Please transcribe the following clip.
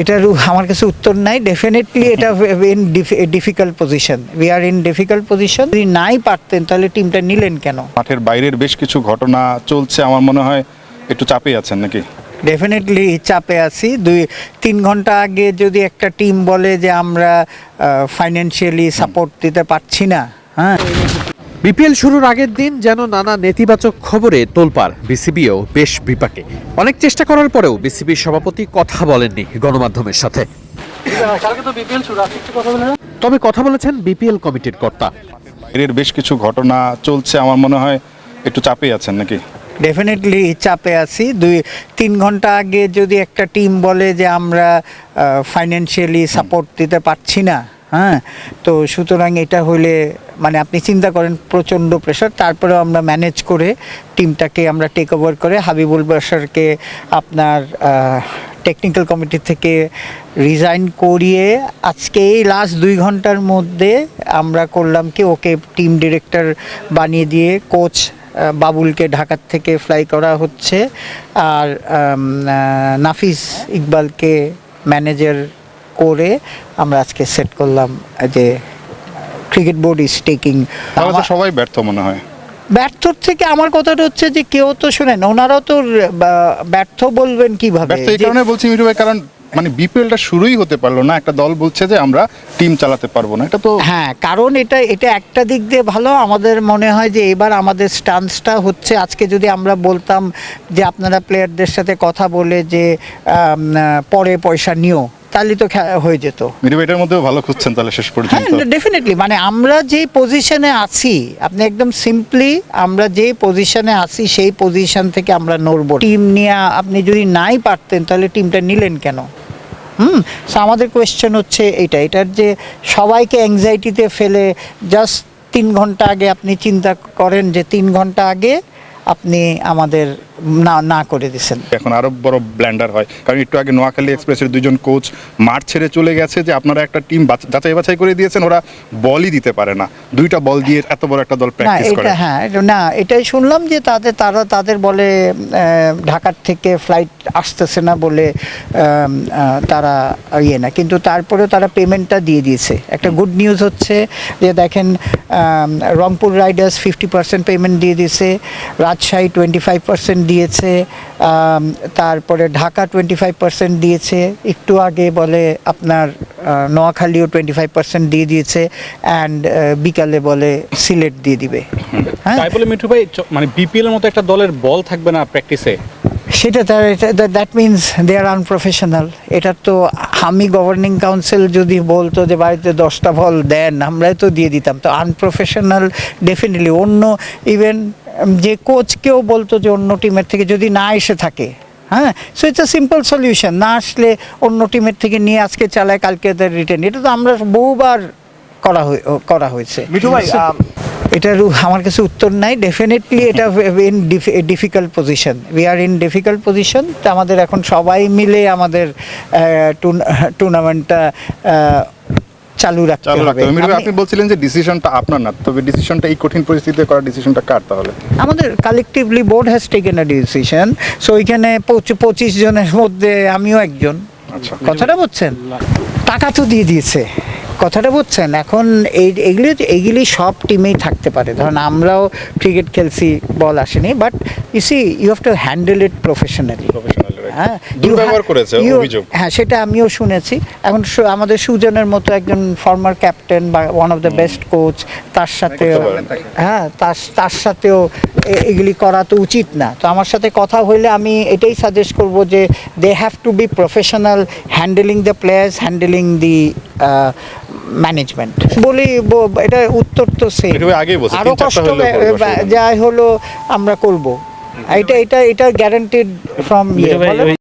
এটার আমার কাছে উত্তর নাই। ডেফিনেটলি এটা in difficult position, we are in difficult position. যদি নাই পারতেন তাহলে টিমটা নিলেন কেন? মাঠের বাইরের বেশ কিছু ঘটনা চলছে, আমার মনে হয় একটু চাপে আছেন নাকি? ডেফিনেটলি চাপে আছি। 2-3 ঘন্টা আগে যদি একটা টিম বলে যে আমরা ফাইন্যান্সিয়ালি সাপোর্ট দিতে পারছি না, হ্যাঁ। বিপিএল শুরুর আগের দিন যেন নানা নেতিবাচক খবরে তোলপাড়, বিসিবিও বেশ বিপাকে। অনেক চেষ্টা করার পরেও বিসিবির সভাপতি কথা বলেননি গণমাধ্যমের সাথে। তবে কথা বলেছেন বিপিএল কমিটির কর্তা। বাইরের বেশ কিছু ঘটনা চলছে, আমার মনে হয় একটু চাপে আছেন নাকি? ডেফিনেটলি চাপে আছি। 2-3 ঘন্টা আগে যদি একটা টিম বলে যে আমরা ফাইন্যান্সিয়ালি সাপোর্ট দিতে পারছি না, হ্যাঁ, তো সুতরাং এটা হলে মানে আপনি চিন্তা করেন প্রচণ্ড প্রেশার। তারপরেও আমরা ম্যানেজ করে টিমটাকে আমরা টেক ওভার করে হাবিবুল বাশারকে আপনার টেকনিক্যাল কমিটি থেকে রিজাইন করিয়ে আজকে এই লাস্ট 2 ঘন্টার মধ্যে আমরা করলাম কি ওকে টিম ডিরেক্টর বানিয়ে দিয়ে কোচ বাবুলকে ঢাকার থেকে ফ্লাই করা হচ্ছে, আর নাফিস ইকবালকে ম্যানেজার করে আমরা আজকে সেট করলাম যে ক্রিকেট বোর্ড ইজ টেকিং। সবাই ব্যর্থ মনে হয়। ব্যর্থর থেকে আমার কথাটা হচ্ছে যে কেউ তো শোনেন, ওনারাও তো ব্যর্থ বলবেন কিভাবে? ব্যর্থ এই কারণে বলছি মিঠু ভাই, কারণ মানে বিপিএলটা শুরুই হতে পারলো না, একটা দল বলছে যে আমরা টিম চালাতে পারবো না। এটা তো হ্যাঁ, কারণ এটা একটা দিক দিয়ে ভালো। আমাদের মনে হয় যে এবার আমাদের স্টান্সটা হচ্ছে, আজকে যদি আমরা বলতাম যে আপনারা প্লেয়ারদের সাথে কথা বলে যে পরে পয়সা নিও, তাহলে তো হয়ে যেত। মিঠু ভাই এটার মধ্যেও ভালো খুঁজছেন তাহলে শেষ পর্যন্ত। হ্যাঁ, ডেফিনেটলি মানে আমরা যে পজিশনে আছি, আপনি একদম সিম্পলি আমরা যে পজিশনে আছি সেই পজিশন থেকে আমরা নড়বো। টিম নিয়ে আপনি যদি নাই পারতেন তাহলে টিমটা নিলেন কেন? সো আমাদের কোয়েশ্চেন হচ্ছে এটার যে সবাইকে অ্যাংজাইটিতে ফেলে জাস্ট 3 ঘন্টা আগে আপনি চিন্তা করেন যে 3 ঘন্টা আগে আপনি আমাদের না করে দিচ্ছেন। এখন আরো বড় ব্ল্যান্ডার হয়, কারণ একটু আগে নোয়াখালী এক্সপ্রেসের 2জন কোচ মাঠ ছেড়ে চলে গেছে যে আপনারা একটা টিম যাচাই বাছাই করে দিয়েছেন, ওরা বলই দিতে পারে না, 2টা বল দিয়ে এত বড় একটা দল প্র্যাকটিস করে। হ্যাঁ, না এটাই শুনলাম যে তাদের বলে ঢাকার থেকে ফ্লাইট আসতেছে না বলে তারা না, কিন্তু তারপরেও তারা পেমেন্টটা দিয়ে দিয়েছে। একটা গুড নিউজ হচ্ছে যে দেখেন রংপুর রাইডার্স 50% পেমেন্ট দিয়ে দিয়েছে, রাজশাহী 25% দিয়েছে, তারপরে ঢাকা 25% দিয়েছে, একটু আগে বলে আপনার নোয়াখালীও 25% দিয়ে দিয়েছে, অ্যান্ড বিকালে বলে সিলেট দিয়ে দিবে। হ্যাঁ, তাই বলে মিঠু ভাই মানে বিপিএল এর মতো একটা দলের বল থাকবে না প্র্যাকটিসে, সেটা that means they are unprofessional. এটা তো আমি গভর্নিং কাউন্সিল যদি বলতো যে বাড়িতে 10টা বল দেন, আমরাই তো দিয়ে দিতাম। তো আনপ্রফেশনাল ডেফিনেটলি। অন্য ইভেন যে কোচকেও বলতো যে অন্য টিমের থেকে যদি না এসে থাকে, হ্যাঁ, so it's a simple solution, না আসলে অন্য টিমের থেকে নিয়ে আজকে চালায় কালকে রিটার্ন। এটা তো আমরা বহুবার করা হয়েছে। মিঠু ভাই এটার আমার কাছে উত্তর নাই। ডেফিনেটলি এটা in difficult position, we are in difficult position. তো আমাদের এখন সবাই মিলে আমাদের টুর্নামেন্টটা চালু রাখতে হবে। আপনি বলছিলেন যে ডিসিশনটা আপনার না, তবে ডিসিশনটা এই কঠিন পরিস্থিতিতে করার ডিসিশনটা কার তাহলে? আমাদের collectively board has taken a decision. So ওইখানে 25 জনের মধ্যে আমিও একজন। কথাটা বুঝছেন? টাকা তো দিয়ে দিয়েছে, কথাটা বুঝছেন? এখন এইগুলি সব টিমেই থাকতে পারে। ধরুন আমরাও ক্রিকেট খেলছি, বল আসেনি, but you see you have to handle it professionally. হ্যাঁ, হ্যাঁ, সেটা আমিও শুনেছি। এখন আমাদের সুজনের মতো একজন ফর্মার ক্যাপ্টেন বা one of the best coach, তার সাথেও তার সাথেও এগুলি করা তো উচিত না। তো আমার সাথে কথা হইলে আমি এটাই সাজেস্ট করব যে they have to be professional handling the players, handling the management বলি। এটা উত্তর তো সেম, আরো কষ্ট যাই হলো আমরা করব। এটা গ্যারান্টিড ফ্রম